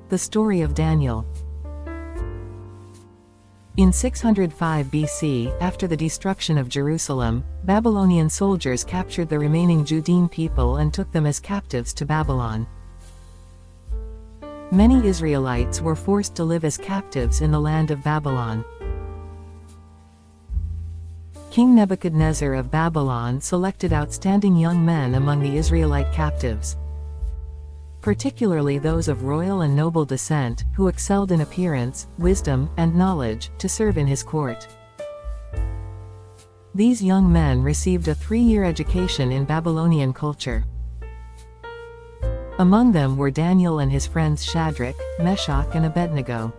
The story of Daniel. In 605 BC, after the destruction of Jerusalem, Babylonian soldiers captured the remaining Judean people and took them as captives to Babylon. Many Israelites were forced to live as captives in the land of Babylon. King Nebuchadnezzar of Babylon selected outstanding young men among the Israelite captives, particularly those of royal and noble descent, who excelled in appearance, wisdom, and knowledge, to serve in his court. These young men received a 3-year education in Babylonian culture. Among them were Daniel and his friends Shadrach, Meshach and Abednego.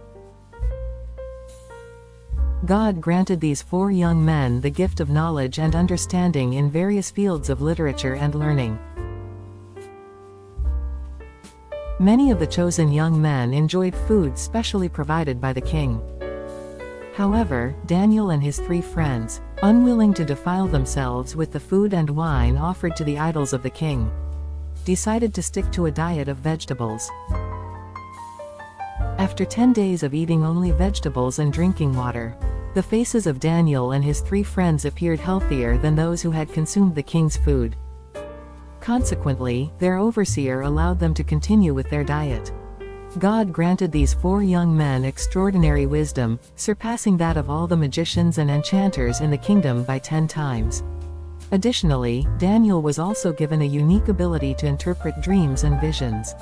God granted these 4 young men the gift of knowledge and understanding in various fields of literature and learning. Many of the chosen young men enjoyed food specially provided by the king. However, Daniel and his 3 friends, unwilling to defile themselves with the food and wine offered to the idols of the king, decided to stick to a diet of vegetables. After 10 days of eating only vegetables and drinking water, the faces of Daniel and his 3 friends appeared healthier than those who had consumed the king's food. Consequently, their overseer allowed them to continue with their diet. God granted these 4 young men extraordinary wisdom, surpassing that of all the magicians and enchanters in the kingdom by 10 times. Additionally, Daniel was also given a unique ability to interpret dreams and visions.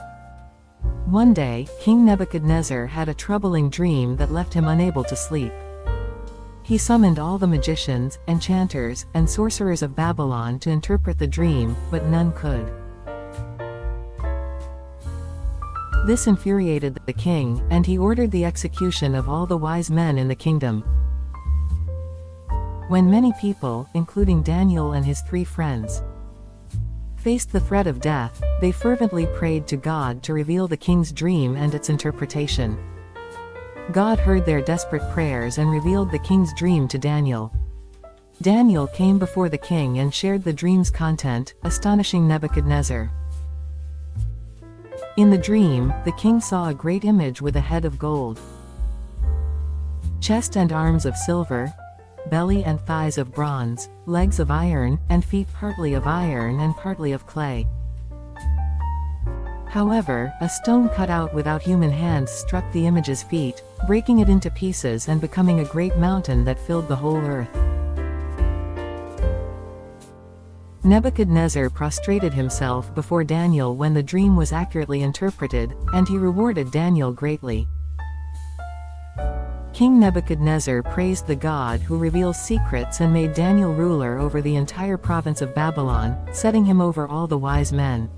One day, King Nebuchadnezzar had a troubling dream that left him unable to sleep. He summoned all the magicians, enchanters, and sorcerers of Babylon to interpret the dream, but none could. This infuriated the king, and he ordered the execution of all the wise men in the kingdom. When many people, including Daniel and his 3 friends, faced the threat of death, they fervently prayed to God to reveal the king's dream and its interpretation. God heard their desperate prayers and revealed the king's dream to Daniel. Daniel came before the king and shared the dream's content, astonishing Nebuchadnezzar. In the dream, the king saw a great image with a head of gold, chest and arms of silver, belly and thighs of bronze, legs of iron, and feet partly of iron and partly of clay. However, a stone cut out without human hands struck the image's feet, breaking it into pieces and becoming a great mountain that filled the whole earth. Nebuchadnezzar prostrated himself before Daniel when the dream was accurately interpreted, and he rewarded Daniel greatly. King Nebuchadnezzar praised the God who reveals secrets and made Daniel ruler over the entire province of Babylon, setting him over all the wise men.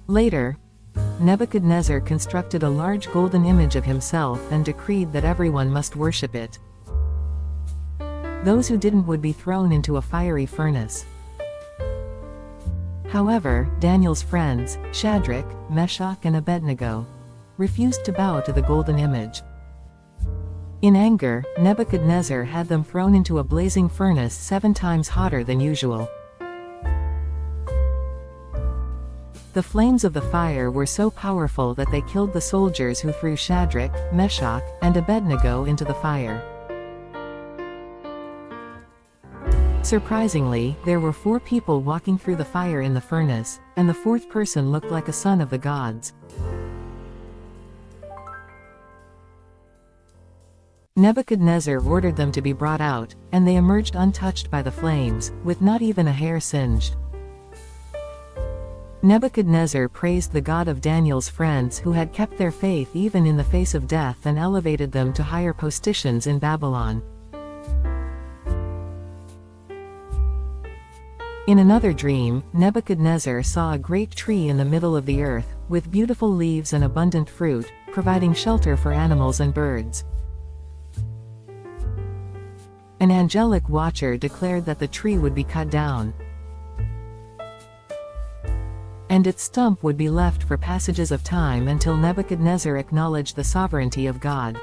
Later, Nebuchadnezzar constructed a large golden image of himself and decreed that everyone must worship it. Those who didn't would be thrown into a fiery furnace. However, Daniel's friends, Shadrach, Meshach and Abednego, refused to bow to the golden image. In anger, Nebuchadnezzar had them thrown into a blazing furnace 7 times hotter than usual. The flames of the fire were so powerful that they killed the soldiers who threw Shadrach, Meshach, and Abednego into the fire. Surprisingly, there were 4 people walking through the fire in the furnace, and the 4th person looked like a son of the gods. Nebuchadnezzar ordered them to be brought out, and they emerged untouched by the flames, with not even a hair singed. Nebuchadnezzar praised the God of Daniel's friends who had kept their faith even in the face of death and elevated them to higher positions in Babylon. In another dream, Nebuchadnezzar saw a great tree in the middle of the earth, with beautiful leaves and abundant fruit, providing shelter for animals and birds. An angelic watcher declared that the tree would be cut down, and its stump would be left for passages of time until Nebuchadnezzar acknowledged the sovereignty of God.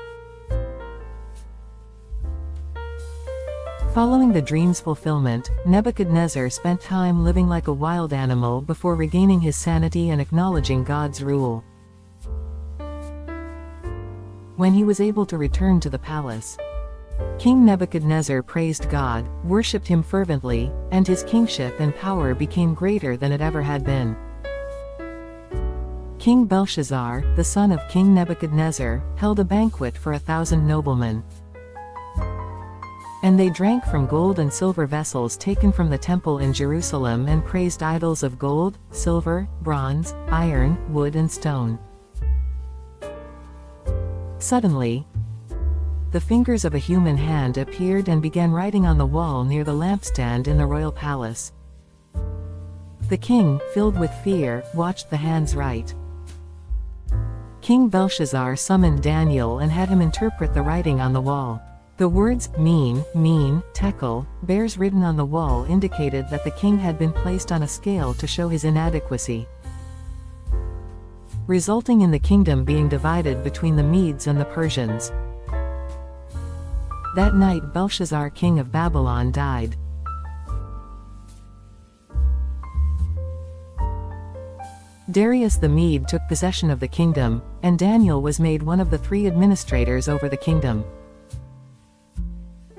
Following the dream's fulfillment, Nebuchadnezzar spent time living like a wild animal before regaining his sanity and acknowledging God's rule. When he was able to return to the palace, King Nebuchadnezzar praised God, worshipped him fervently, and his kingship and power became greater than it ever had been. King Belshazzar, the son of King Nebuchadnezzar, held a banquet for 1,000 noblemen. And they drank from gold and silver vessels taken from the temple in Jerusalem and praised idols of gold, silver, bronze, iron, wood and stone. Suddenly, the fingers of a human hand appeared and began writing on the wall near the lampstand in the royal palace. The king, filled with fear, watched the hands write. King Belshazzar summoned Daniel and had him interpret the writing on the wall. The words, mean, tekel, bears written on the wall indicated that the king had been placed on a scale to show his inadequacy, resulting in the kingdom being divided between the Medes and the Persians. That night Belshazzar, king of Babylon, died. Darius the Mede took possession of the kingdom, and Daniel was made one of the 3 administrators over the kingdom.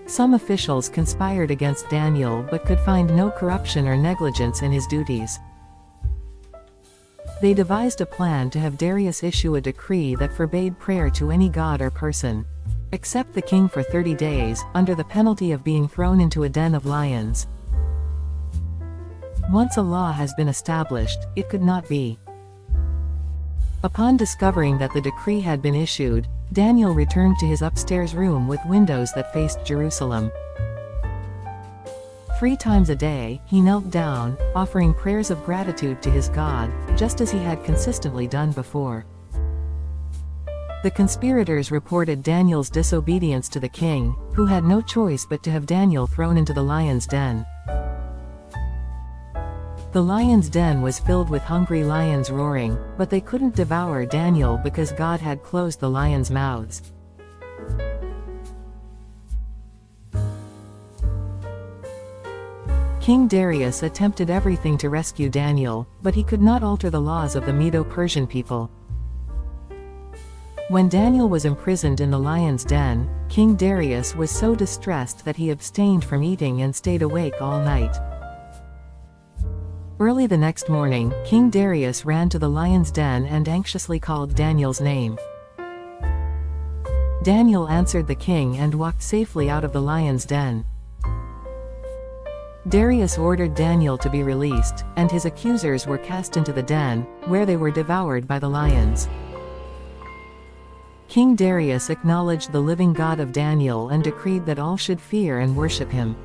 Some officials conspired against Daniel but could find no corruption or negligence in his duties. They devised a plan to have Darius issue a decree that forbade prayer to any god or person, except the king for 30 days, under the penalty of being thrown into a den of lions. Once a law has been established, it could not be. Upon discovering that the decree had been issued, Daniel returned to his upstairs room with windows that faced Jerusalem. 3 times a day, he knelt down, offering prayers of gratitude to his God, just as he had consistently done before. The conspirators reported Daniel's disobedience to the king, who had no choice but to have Daniel thrown into the lion's den. The lion's den was filled with hungry lions roaring, but they couldn't devour Daniel because God had closed the lions' mouths. King Darius attempted everything to rescue Daniel, but he could not alter the laws of the Medo-Persian people. When Daniel was imprisoned in the lion's den, King Darius was so distressed that he abstained from eating and stayed awake all night. Early the next morning, King Darius ran to the lion's den and anxiously called Daniel's name. Daniel answered the king and walked safely out of the lion's den. Darius ordered Daniel to be released, and his accusers were cast into the den, where they were devoured by the lions. King Darius acknowledged the living God of Daniel and decreed that all should fear and worship him.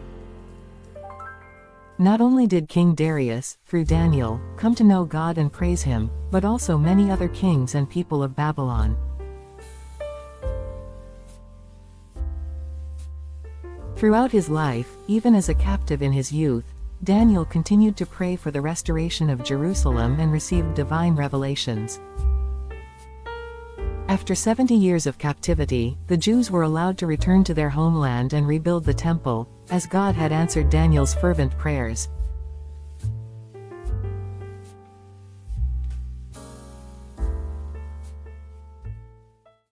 Not only did King Darius, through Daniel, come to know God and praise him, but also many other kings and people of Babylon. Throughout his life, even as a captive in his youth, Daniel continued to pray for the restoration of Jerusalem and received divine revelations. After 70 years of captivity, the Jews were allowed to return to their homeland and rebuild the temple, as God had answered Daniel's fervent prayers.